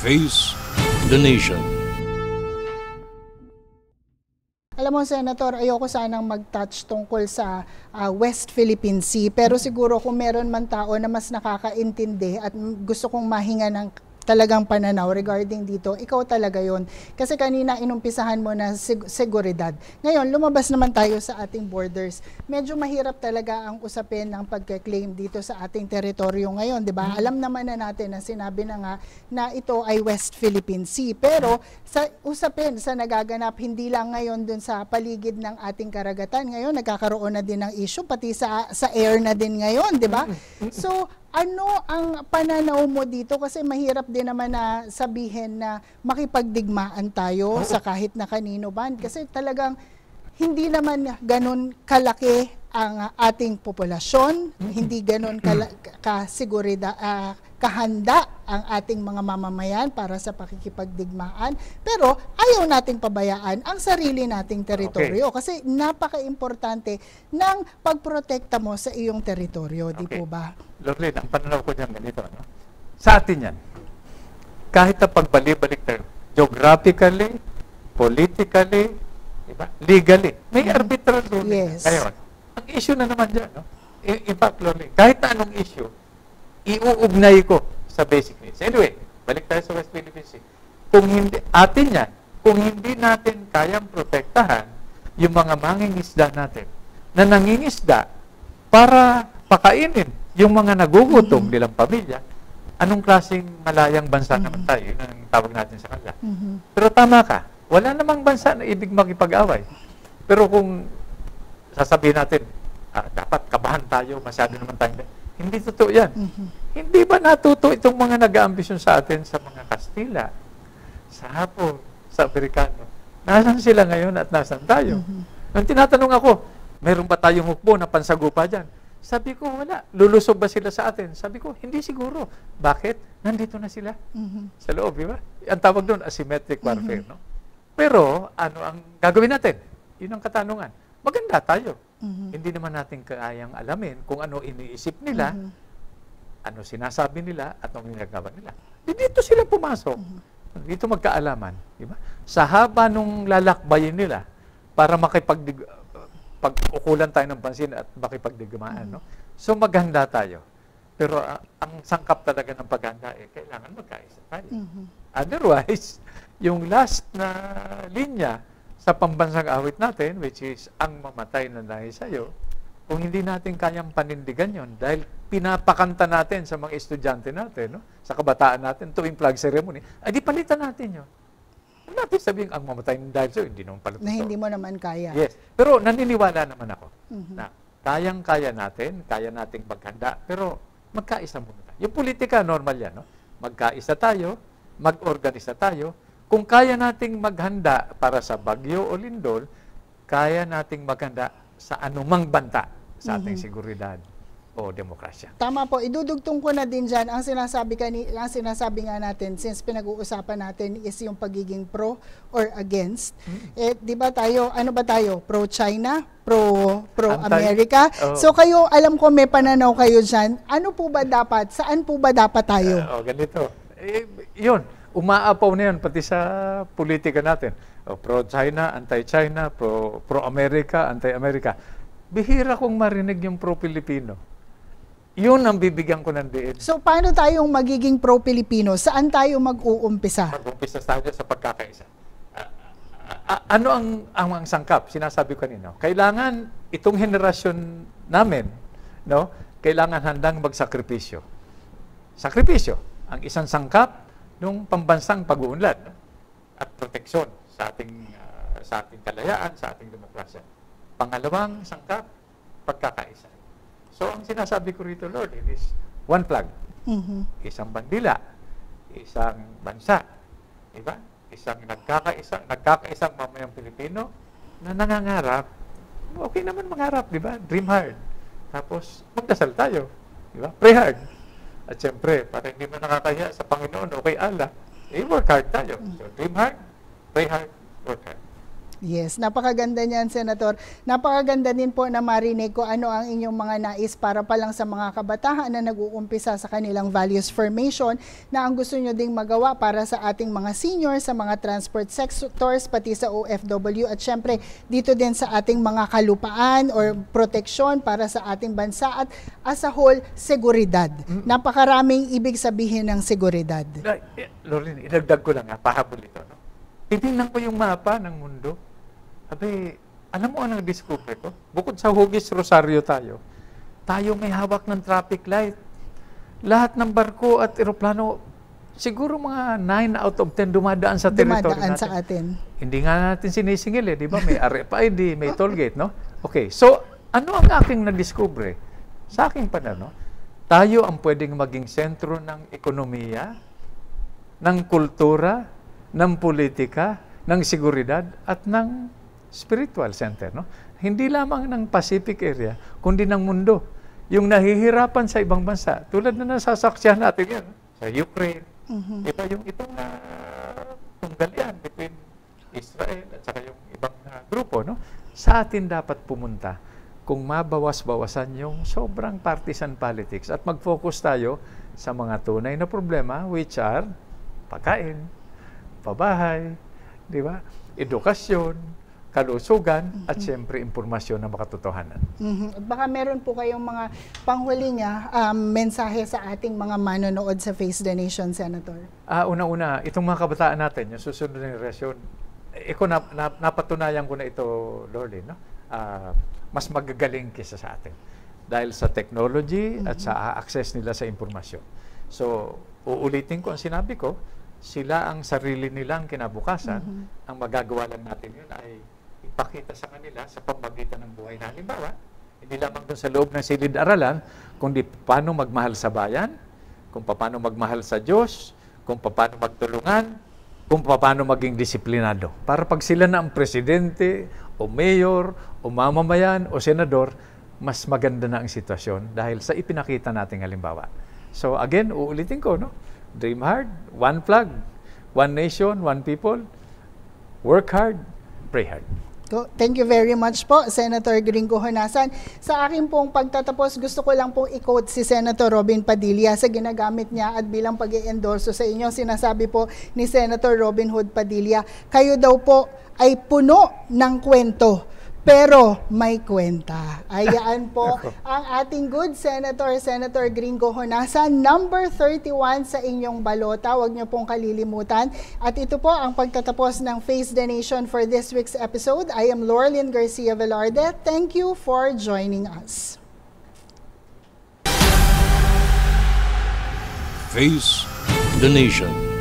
Face the Nation. Alam mo, Senator, ayoko sanang mag-touch tungkol sa West Philippine Sea. Pero siguro kung meron man tao na mas nakakaintindi at gusto kong mahinga ng talagang pananaw regarding dito, ikaw talaga yon. Kasi kanina inumpisahan mo na seguridad. Ngayon, lumabas naman tayo sa ating borders. Medyo mahirap talaga ang usapin ng pagka-claim dito sa ating teritoryo ngayon, di ba? Alam naman na natin na sinabi na nga na ito ay West Philippine Sea. Pero sa usapin sa nagaganap, hindi lang ngayon dun sa paligid ng ating karagatan. Ngayon, nagkakaroon na din ng issue, pati sa air na din ngayon, di ba? So, ano ang pananaw mo dito? Kasi mahirap din naman na sabihin na makipagdigmaan tayo sa kahit na kanino ba. Kasi talagang hindi naman ganun kalaki ang ating populasyon, hindi ganun kahanda ang ating mga mamamayan para sa pakikipagdigmaan. Pero ayaw nating pabayaan ang sarili nating teritoryo kasi napaka-importante ng pagprotekta mo sa iyong teritoryo, di po ba? Lorraine, ang pananaw ko dyan ganito, no? Sa atin yan, kahit na pagbalik-balik tayo, geographically, politically, diba? Legally, may arbitral ruling. Yes. Ngayon, ang issue na naman dyan, no? In fact, Lorraine, kahit na anong issue, iuugnay ko sa basic needs. Anyway, balik tayo sa West Philippine Sea. Kung hindi, atin yan, kung hindi natin kayang protektahan yung mga mangingisda natin na nangingisda para pakainin yung mga nagugutom nilang pamilya, anong klaseng malayang bansa naman tayo? Yun ang tawag natin sa kanila. Pero tama ka, wala namang bansa na ibig makipag-away. Pero kung sasabihin natin, dapat kabahan tayo, masyado naman tayo, hindi totoo yan. Hindi ba natuto itong mga nag-aambisyon sa atin sa mga Kastila, sa Hapon, sa Amerikano? Nasaan sila ngayon at nasaan tayo? Nung tinatanong ako, meron ba tayong hukbo na pansagupa dyan? Sabi ko, wala. Lulusob ba sila sa atin? Sabi ko, hindi siguro. Bakit? Nandito na sila. Sa loob, di ba? Ang tawag doon, asymmetric warfare. No? Pero, ano ang gagawin natin? Yun ang katanungan. Maganda tayo. Hindi naman natin kayang alamin kung ano iniisip nila, ano sinasabi nila, at anong ginagawa nila. Dito sila pumasok. Dito magkaalaman. Di ba? Sa haba nung lalakbayin nila para pag-ukulan tayo ng pansin at makipagdigmaan. No? So maghanda tayo. Pero ang sangkap talaga ng paghanda, kailangan magkaisa tayo. Otherwise, yung last na linya sa pambansang awit natin, which is ang mamatay na dahil sa'yo, kung hindi natin kayang panindigan yon dahil pinapakanta natin sa mga estudyante natin, no? Sa kabataan natin, tuwing flag ceremony, ay di palitan natin yun. Natin sabihin, ang mamatay na dahil sa'yo, hindi naman pala. Na hindi mo naman kaya. Yes. Pero naniniwala naman ako na kayang-kaya nating maghanda, pero magkaisa muna tayo. Yung politika, normal yan, no? Magkaisa tayo, mag-organisa tayo. Kung kaya nating maghanda para sa bagyo o lindol, kaya nating maghanda sa anumang banta sa ating seguridad o demokrasya. Tama po. Idudugtong ko na din dyan, ang sinasabi nga natin, since pinag-uusapan natin is yung pagiging pro or against. Di ba tayo, ano ba tayo? Pro-China? Pro-America? So kayo, alam ko may pananaw kayo dyan. Ano po ba dapat? Saan po ba dapat tayo? Ganito. Yun. Umaapaw na yan pati sa politika natin. Pro-China, anti-China, pro-America, anti-America. Bihira kong marinig yung pro-Pilipino. Yun ang bibigyan ko ng diin. So, paano tayong magiging pro-Pilipino? Saan tayo mag-uumpisa? Mag-uumpisa tayo sa pagkakaisa. Ano ang sangkap? Sinasabi ko kanino. Kailangan itong henerasyon namin, no? Kailangan handang magsakripisyo. Sakripisyo. Ang isang sangkap ng pambansang pag-uunlad at proteksyon sa ating kalayaan, sa ating demokrasya. Pangalawang sangkap, pagkakaisa. So, ang sinasabi ko rito, Lord, it is one flag. Isang bandila, isang bansa, diba? Isang nagkakaisang mamayang Pilipino na nangangarap. Okay naman mangarap, diba? Dream hard. Tapos, magdasal tayo. Diba? Pray hard. At siyempre, para hindi mo nakakahiya sa Panginoon o kay Allah, work hard tayo. So, dream hard, pray hard, work hard. Yes, napakaganda niyan, Senator. Napakaganda din po na marinig ko ano ang inyong mga nais para pa lang sa mga kabataan na nag-uumpisa sa kanilang values formation na ang gusto nyo ding magawa para sa ating mga seniors, sa mga transport sectors, pati sa OFW at syempre dito din sa ating mga kalupaan or proteksyon para sa ating bansa at as a whole, seguridad. Napakaraming ibig sabihin ng seguridad. Lorraine, idagdag ko lang, pahabol ito. No? Titingnan ko yung mapa ng mundo. Sabi, alam mo anong discover ko? Bukod sa Hugis Rosario tayo may hawak ng traffic light. Lahat ng barko at eroplano, siguro mga 9 out of 10 dumadaan sa teritoryo natin. Sa atin. Hindi nga natin sinisingil di ba? May RFID, may toll gate, no? Okay, so ano ang aking na-discover? Sa aking panano, tayo ang pwedeng maging sentro ng ekonomiya, ng kultura, ng politika, ng seguridad, at ng spiritual center, no? Hindi lamang ng Pacific area, kundi ng mundo. Yung nahihirapan sa ibang bansa, tulad na nasasaksihan natin yan, sa Ukraine, iba yung itong tunggalian between Israel at saka yung ibang grupo, no? Sa atin dapat pumunta kung mabawas-bawasan yung sobrang partisan politics at mag-focus tayo sa mga tunay na problema, which are pagkain, pabahay, di ba? Edukasyon, kalusugan, at siyempre impormasyon na makatotohanan. Baka meron po kayong mga panghuli niya mensahe sa ating mga manonood sa Face the Nation, Senator. Una-una, itong mga kabataan natin, yung susunod na generasyon, napatunayan ko na ito, Lordy, no? Mas magagaling kaysa sa atin. Dahil sa technology at sa access nila sa impormasyon. So, uulitin ko ang sinabi ko, sila ang sarili nilang kinabukasan. Ang magagawa lang natin yun ay ipakita sa kanila sa pamamagitan ng buhay na halimbawa, hindi lamang doon sa loob ng silid-aralan, kundi paano magmahal sa bayan, kung paano magmahal sa Diyos, kung paano magtulungan, kung paano maging disiplinado. Para pag sila na ang presidente, o mayor, o mamamayan, o senador, mas maganda na ang sitwasyon dahil sa ipinakita nating halimbawa. So again, uulitin ko, no? Dream hard, one flag, one nation, one people, work hard, pray hard. Thank you very much po, Senator Gringo Honasan. Sa akin pong pagtatapos, gusto ko lang pong i-quote si Senator Robin Padilla sa ginagamit niya at bilang pag-i-endorso sa inyo. Sinasabi po ni Senator Robin Hood Padilla, kayo daw po ay puno ng kwento, pero may kwenta. Ayan po ang ating good Senator, Senator Gringo Honasan, number 31 sa inyong balota. Huwag niyo pong kalilimutan. At ito po ang pagtatapos ng Face the Nation for this week's episode. I am Lorlyn Garcia Velarde. Thank you for joining us. Face the Nation.